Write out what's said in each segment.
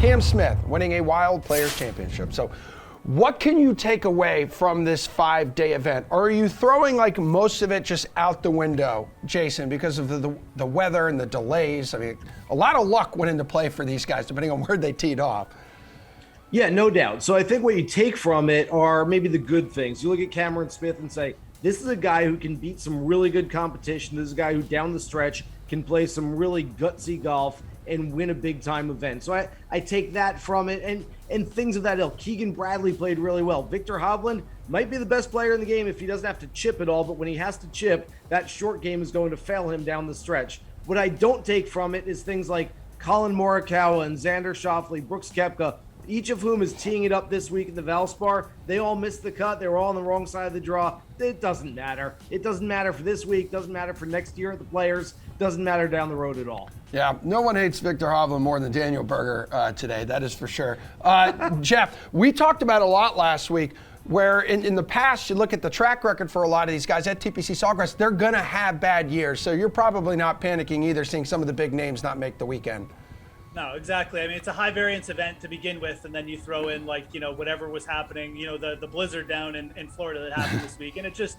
Cam Smith winning a Wild Players Championship. So what can you take away from this 5-day event? Or are you throwing like most of it just out the window, Jason, because of the weather and the delays? I mean, a lot of luck went into play for these guys, depending on where they teed off. Yeah, no doubt. So I think what you take from it are maybe the good things. You look at Cameron Smith and say, this is a guy who can beat some really good competition. This is a guy who down the stretch can play some really gutsy golf and win a big-time event. So I take that from it, and things of that ilk. Keegan Bradley played really well. Victor Hovland might be the best player in the game if he doesn't have to chip at all, but when he has to chip, that short game is going to fail him down the stretch. What I don't take from it is things like Colin Morikawa and Xander Schauffele, Brooks Koepka, each of whom is teeing it up this week in the Valspar. They all missed the cut. They were all on the wrong side of the draw. It doesn't matter. It doesn't matter for this week. Doesn't matter for next year at the Players. Doesn't matter down the road at all. Yeah, no one hates Victor Hovland more than Daniel Berger today. That is for sure. Geoff, we talked about a lot last week where in the past, you look at the track record for a lot of these guys at TPC Sawgrass, they're going to have bad years. So you're probably not panicking either, seeing some of the big names not make the weekend. No, exactly. I mean, it's a high variance event to begin with, and then you throw in whatever was happening, the blizzard down in Florida that happened this week, and it just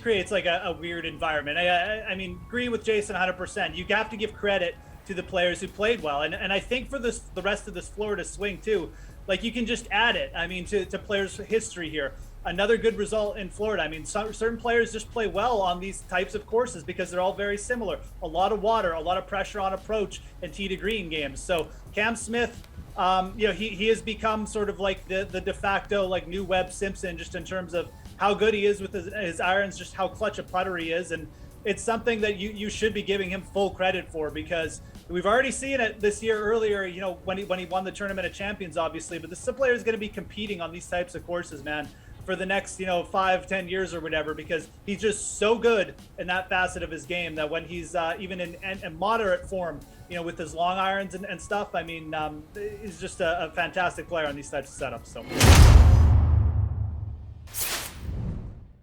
creates like a weird environment. I mean, agree with Jason 100%. You have to give credit to the players who played well, and I think for the rest of this Florida swing too, like you can just add it. I mean, to players' history here. Another good result in Florida. I mean, certain players just play well on these types of courses because they're all very similar. A lot of water, a lot of pressure on approach and tee to green games. So Cam Smith, he has become sort of like the de facto like new Webb Simpson, just in terms of how good he is with his irons, just how clutch a putter he is. And it's something that you should be giving him full credit for, because we've already seen it this year earlier, when he won the Tournament of Champions, obviously. But this player is going to be competing on these types of courses, man, for the next 5-10 years or whatever, because he's just so good in that facet of his game that when he's even in moderate form, with his long irons and stuff, I mean, he's just a fantastic player on these types of setups. So